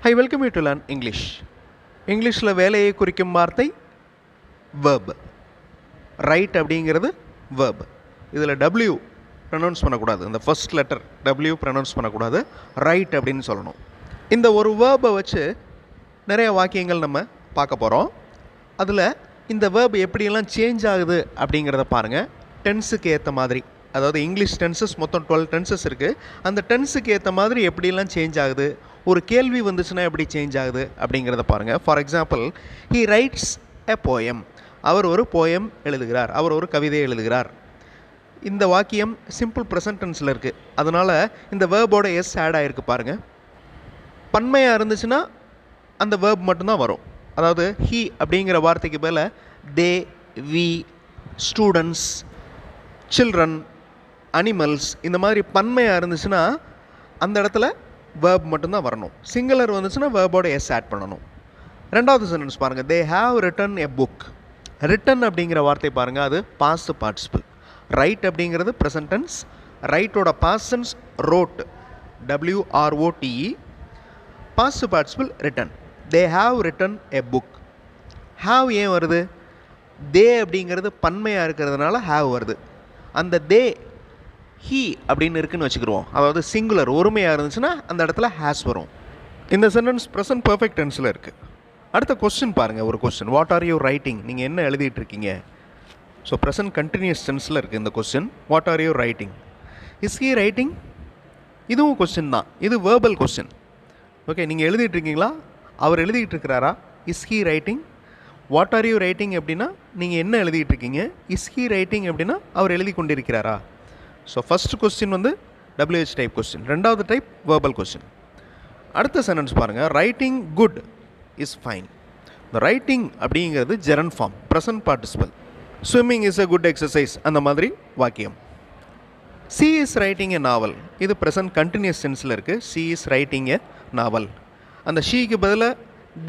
Hi, welcome you to learn English. இங்கிலீஷில் வேலையை குறிக்கும் வார்த்தை verb. ரைட் அப்படிங்கிறது verb. இதில் W ப்ரொனவுன்ஸ் பண்ணக்கூடாது. இந்த ஃபர்ஸ்ட் லெட்டர் W ப்ரொனவுன்ஸ் பண்ணக்கூடாது. ரைட் அப்படின்னு சொல்லணும். இந்த ஒரு வேர்பை வச்சு நிறைய வாக்கியங்கள் நம்ம பார்க்க போகிறோம். அதில் இந்த வேர்ப் எப்படியெல்லாம் சேஞ்ச் ஆகுது அப்படிங்கிறத பாருங்கள். டென்ஸுக்கு ஏற்ற மாதிரி, அதாவது இங்கிலீஷ் டென்சஸ் மொத்தம் 12 டென்சஸ் இருக்குது. அந்த டென்ஸுக்கு ஏற்ற மாதிரி எப்படியெல்லாம் சேஞ்ச் ஆகுது, ஒரு கேள்வி வந்துச்சுன்னா எப்படி சேஞ்ச் ஆகுது அப்படிங்கிறத பாருங்கள். For example, he writes a poem. அவர் ஒரு போயம் எழுதுகிறார், அவர் ஒரு கவிதை எழுதுகிறார். இந்த வாக்கியம் சிம்பிள் ப்ரெசன்ட் டென்ஸில் இருக்குது. அதனால் இந்த வேர்போட எஸ் ஆட் ஆகிருக்கு பாருங்கள். பன்மையாக இருந்துச்சுன்னா அந்த வேர்ப் மட்டும்தான் வரும். அதாவது ஹீ அப்படிங்கிற வார்த்தைக்கு மேலே தே, வி, ஸ்டூடெண்ட்ஸ், சில்ட்ரன், அனிமல்ஸ் இந்த மாதிரி பன்மையாக இருந்துச்சுன்னா அந்த இடத்துல வேர்ப் மட்டும்தான் வரணும். சிங்குலர் வந்துச்சுன்னா வேர்போட எஸ் ஆட் பண்ணணும். ரெண்டாவது சென்டென்ஸ் பாருங்கள், they have written a book. Written அப்படிங்கிற வார்த்தை பாருங்கள், அது பாஸ்ட் பார்ட்டிசிபிள். ரைட் அப்படிங்கிறது ப்ரெசன்ட் டென்ஸ். ரைட்டோட past tense wrote, WROTE. Past participle written. They have written a book. Have ஏன் வருது? தே அப்படிங்கிறது பன்மையாக இருக்கிறதுனால ஹாவ் வருது. அந்த தே ஹீ அப்படின்னு இருக்குன்னு வச்சுக்கிடுவோம். அதாவது சிங்குலர் ஒருமையாக இருந்துச்சுன்னா அந்த இடத்துல ஹேஸ் வரும். இந்த சென்டென்ஸ் ப்ரெசன்ட் பர்ஃபெக்ட் டென்ஸில் இருக்குது. அடுத்த கொஸ்டின் பாருங்கள். ஒரு question, what are you writing? நீங்கள் என்ன எழுதிட்டு இருக்கீங்க? ஸோ ப்ரெசன்ட் கண்டினியூஸ் டென்ஸில் இருக்குது இந்த question. What are you writing? Is he writing? இதுவும் கொஸ்டின் தான். இது வேர்பல் கொஸ்டின். ஓகே, நீங்கள் எழுதிட்டு இருக்கீங்களா? அவர் எழுதிட்டு இருக்கிறாரா? Is he writing? What are you writing அப்படின்னா நீங்கள் என்ன எழுதிட்டு இருக்கீங்க. இஸ் ஹீ ரைட்டிங் அப்படின்னா அவர் எழுதி கொண்டிருக்கிறாரா? ஸோ ஃபஸ்ட் கொஸ்டின் வந்து WH டைப் கொஸ்டின். ரெண்டாவது டைப் வேர்பல் கொஸ்டின். அடுத்த சென்டென்ஸ் பாருங்கள், ரைட்டிங் குட் இஸ் ஃபைன். இந்த ரைட்டிங் அப்படிங்கிறது gerund form, present participle. Swimming is a good exercise, அந்த மாதிரி வாக்கியம். She is writing a novel. இது ப்ரெசன்ட் கண்டினியூஸ் டென்ஸில் இருக்குது. She is writing a novel. அந்த ஷீக்கு பதிலாக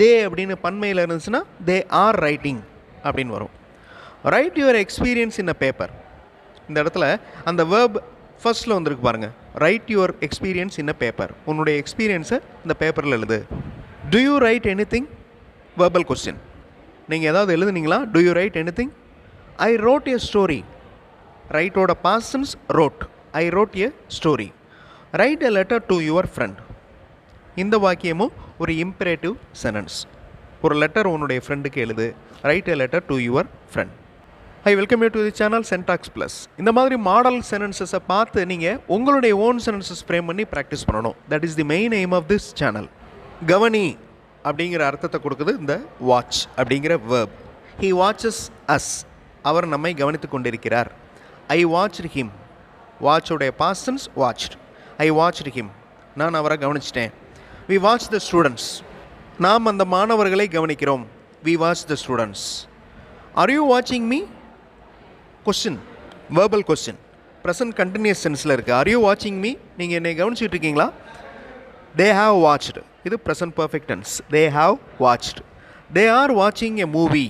தே அப்படின்னு பன்மையில் இருந்துச்சுன்னா தே ஆர் ரைட்டிங் அப்படின்னு வரும். Write your experience in a paper. இந்த இடத்துல அந்த வேர்ப் ஃபர்ஸ்ட்டில் வந்துருக்கு பாருங்கள். Write your experience in a paper. உன்னுடைய எக்ஸ்பீரியன்ஸை இந்த பேப்பரில் எழுது. Do you write anything? Verbal question. நீங்கள் ஏதாவது எழுதுனீங்களா? Do you write anything? I wrote a story. ரைட்டோட past tense wrote. I wrote a story. Write a letter to your friend. இந்த வாக்கியமும் ஒரு இம்பரேட்டிவ் சென்டென்ஸ். ஒரு letter உன்னுடைய ஃப்ரெண்டுக்கு எழுது. Right a letter to your friend. I welcome you to the channel Sen Talks Plus. இந்த மாதிரி model சென்டென்சஸை பார்த்து நீங்கள் உங்களுடைய ஓன் சென்டென்சஸ் ஃப்ரேம் பண்ணி ப்ராக்டிஸ் பண்ணணும். That is the main aim of this channel. கவனி அப்படிங்கிற அர்த்தத்தை கொடுக்குது இந்த வாட்ச் அப்படிங்கிற வேர்ப். He watches us. அவர் நம்மை கவனித்து கொண்டிருக்கிறார். I watched him. வாட்சோடைய past tense watched. I watched him. நான் அவரை கவனிச்சிட்டேன். We watch the students. நாம் அந்த மாணவர்களை கவனிக்கிறோம். We watch the students. Are you வாட்சிங் me? Question, verbal question, present continuous டென்ஸில் இருக்குது. ஆர் யூ வாட்சிங் மீ? நீங்கள் என்னை கவனிச்சுட்டு இருக்கீங்களா? They have watched. இது present perfect tense. They have watched. They are வாட்சிங் எ மூவி.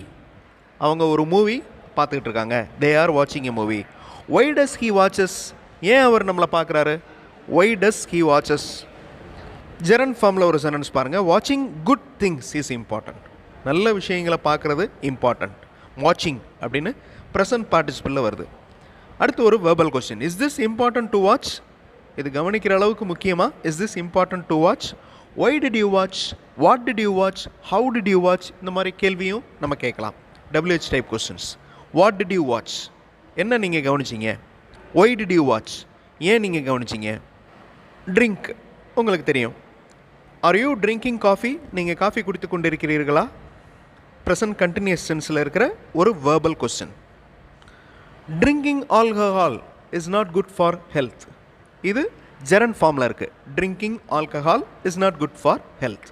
அவங்க ஒரு மூவி பார்த்துக்கிட்டு இருக்காங்க. தே ஆர் வாட்சிங் a movie. Why does he watches? ஏன் அவர் நம்மளை பார்க்குறாரு? Why does he watches? Gerund ஃபார்மில் ஒரு சென்டென்ஸ் பாருங்கள். வாட்சிங் குட் திங்ஸ் இஸ் இம்பார்ட்டண்ட். நல்ல விஷயங்களை பார்க்குறது இம்பார்ட்டண்ட். வாட்சிங் அப்படின்னு ப்ரெசன்ட் பார்ட்டிசிபிளில் வருது. அடுத்து ஒரு verbal question, is this important to watch? இது கவனிக்கிற அளவுக்கு முக்கியமா? Is this important to watch? Why did you watch? What did you watch? How did you watch? இந்த மாதிரி கேள்வியும் நம்ம கேட்கலாம். WH type questions. What did you watch? என்ன நீங்கள் கவனிச்சிங்க? Why did you watch? ஏன் நீங்கள் கவனிச்சிங்க? ட்ரிங்க், உங்களுக்கு தெரியும். Are you drinking coffee? நீங்கள் காஃபி குடித்து கொண்டு இருக்கிறீர்களா? ப்ரெசன்ட் கண்டினியூஸ் டென்ஸில் இருக்கிற ஒரு verbal question. Drinking alcohol is not good for health. இது ஜெரண்ட் ஃபார்மில் இருக்குது. Drinking alcohol is not good for health.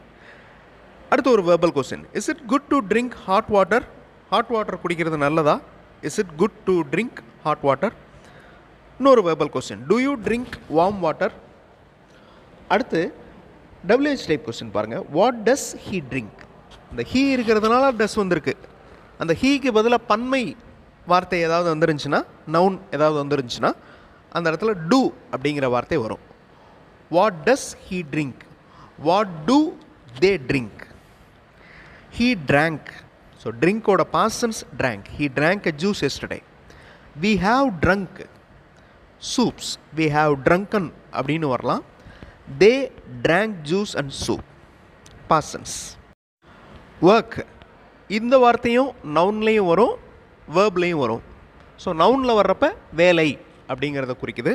அடுத்து ஒரு verbal question, is it good to drink hot water? Hot water குடிக்கிறது நல்லதா? Is it good to drink hot water? இன்னொரு verbal question, do you drink warm water? அடுத்து WH type question பாருங்கள். What does he drink? இந்த he இருக்கிறதுனால does வந்திருக்கு. அந்த ஹீக்கு பதிலாக பன்மை வார்த்தை ஏதாவது வந்துருந்துச்சுன்னா, நவுன் ஏதாவது வந்துருந்துச்சுன்னா அந்த இடத்துல டூ அப்படிங்கிற வார்த்தை வரும். What does he drink? What do they drink. He drank. So drink oda past tense drank. He drank a juice yesterday. We have drunk soups. We have drunken அப்படின்னு வரலாம். They drank juice and soup. Past tense. Work. இந்த வார்த்தையும் நவுன்லேயும் வரும், வேர்ப்லேயும் வரும். So நவுனில் வர்றப்ப வேலை அப்படிங்கிறத குறிக்குது.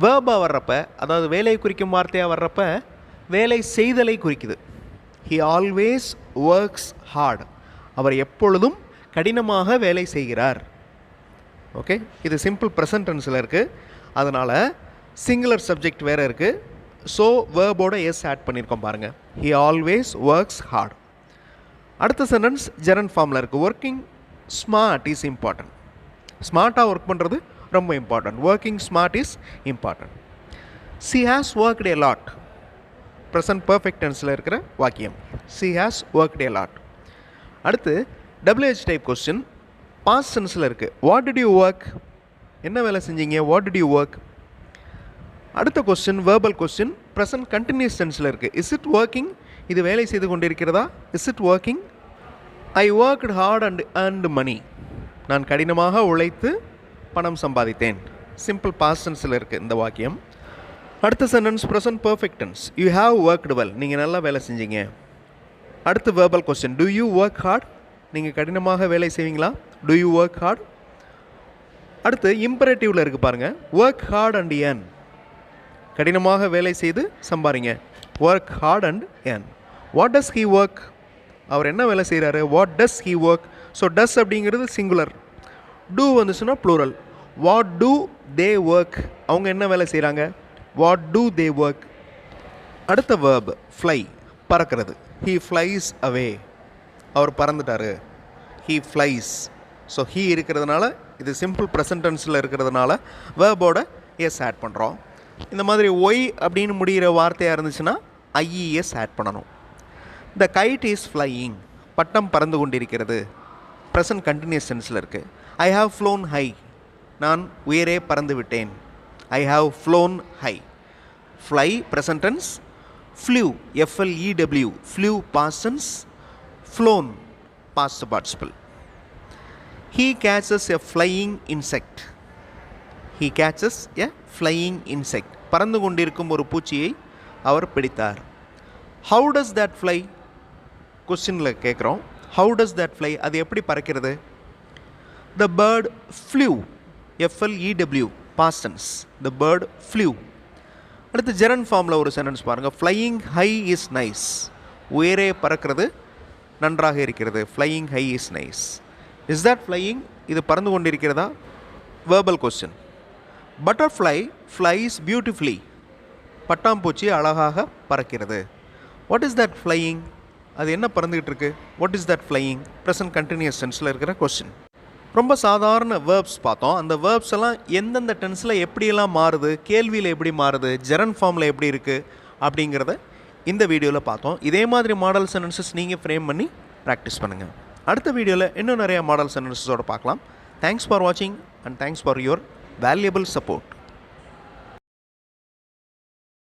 வேர்பாக வர்றப்ப, அதாவது வேலையை குறிக்கும் வார்த்தையாக வர்றப்ப வேலை செய்தலை குறிக்குது. He always works hard. அவர் எப்பொழுதும் கடினமாக வேலை செய்கிறார். ஓகே, இது சிம்பிள் ப்ரெசன்ட் டென்ஸில் இருக்குது. அதனால் சிங்குலர் சப்ஜெக்ட் வேறு இருக்குது. ஸோ வேர்போட எஸ் ஆட் பண்ணியிருக்கோம் பாருங்கள். He always works hard. அடுத்த சென்டென்ஸ் ஜெரண்ட் ஃபார்மில் இருக்குது. Working smart is important. ஸ்மார்ட்டாக ஒர்க் பண்ணுறது ரொம்ப important. Working smart is important. She has worked a lot. Present perfect டென்ஸில் இருக்கிற வாக்கியம். She has worked a lot. அடுத்து WH டைப் கொஸ்டின் பாஸ்ட் டென்ஸில் இருக்குது. What did you work? என்ன வேலை செஞ்சீங்க? What did you work? அடுத்த question verbal question present continuous டென்ஸில் இருக்குது. Is it working? இது வேலை செய்து கொண்டிருக்கிறதா? Is it working? I worked heart and earned மணி. நான் கடினமாக உழைத்து பணம் சம்பாதித்தேன். சிம்பிள் பாஸ்ட் டென்ஸில் இருக்குது இந்த வாக்கியம். அடுத்த sentence present perfect tense. You have worked well. நீங்கள் நல்லா வேலை செஞ்சீங்க. அடுத்து verbal question. Do you work hard? நீங்கள் கடினமாக வேலை செய்வீங்களா? Do you work hard? அடுத்து இம்பரேட்டிவில் இருக்குது பாருங்கள். Work hard and earn. கடினமாக வேலை செய்து சம்பாதிங்க. Work hard and earn. What does he work? அவர் என்ன வேலை செய்கிறாரு? What does he work? So does அப்படிங்கிறது சிங்குலர். டூ வந்துச்சுன்னா plural. What do they work? அவங்க என்ன வேலை செய்கிறாங்க? What do they work? அடுத்த வேர்ப் ஃப்ளை, பறக்கிறது. He flies away. அவர் பறந்துட்டார். He flies. ஸோ ஹீ இருக்கிறதுனால, இது சிம்பிள் ப்ரெசன்ட் டென்ஸில் இருக்கிறதுனால வேர்போட எஸ் ஆட் பண்ணுறோம். இந்த மாதிரி ஒய் அப்படின்னு முடிகிற வார்த்தையாக இருந்துச்சுன்னா ஐஇஎஸ் ஆட் பண்ணணும். The kite is flying. பட்டம் பறந்து கொண்டிருக்கிறது. ப்ரெசன்ட் கண்டினியூஸ் டென்ஸில் இருக்குது. I have flown high. நான் உயரே பறந்து விட்டேன். I have flown high. Fly present tense. Flew FLEW flew past tense. Flown past participle. He catches a flying insect. He catches a flying insect. பறந்து கொண்டிருக்கும் ஒரு பூச்சியை அவர் பிடித்தார். How does that fly? கொஸ்டினில் கேட்குறோம். How does that fly? அது எப்படி பறக்கிறது? The bird flu FLEW past tense. The bird flew. அடுத்து ஜெரண்ட் ஃபார்மில் ஒரு சென்டென்ஸ் பாருங்கள். Flying high is nice. உயரே பறக்கிறது நன்றாக இருக்கிறது. Flying high is nice. Is that flying? இது பறந்து கொண்டிருக்கிறதா? Verbal question. Butterfly flies beautifully. பட்டாம்பூச்சி அழகாக பறக்கிறது. What is that flying? அது என்ன பறந்துக்கிட்டு இருக்கு? What is that flying? Present continuous டென்ஸில் இருக்கிற கொஸ்டின். ரொம்ப சாதாரண வேர்ப்ஸ் பார்த்தோம். அந்த வேர்ப்ஸ் எல்லாம் எந்தெந்த டென்ஸில் எப்படியெல்லாம் மாறுது, கேள்வியில் எப்படி மாறுது, ஜெரண்ட் ஃபார்மில் எப்படி இருக்குது அப்படிங்கிறத இந்த வீடியோவில் பார்த்தோம். இதே மாதிரி மாடல் சென்டென்சஸ் நீங்கள் ஃப்ரேம் பண்ணி ப்ராக்டிஸ் பண்ணுங்கள். அடுத்த வீடியோவில் இன்னும் நிறைய மாடல் சென்டென்சஸோடு பார்க்கலாம். தேங்க்ஸ் ஃபார் வாட்சிங் and thanks for your valuable support.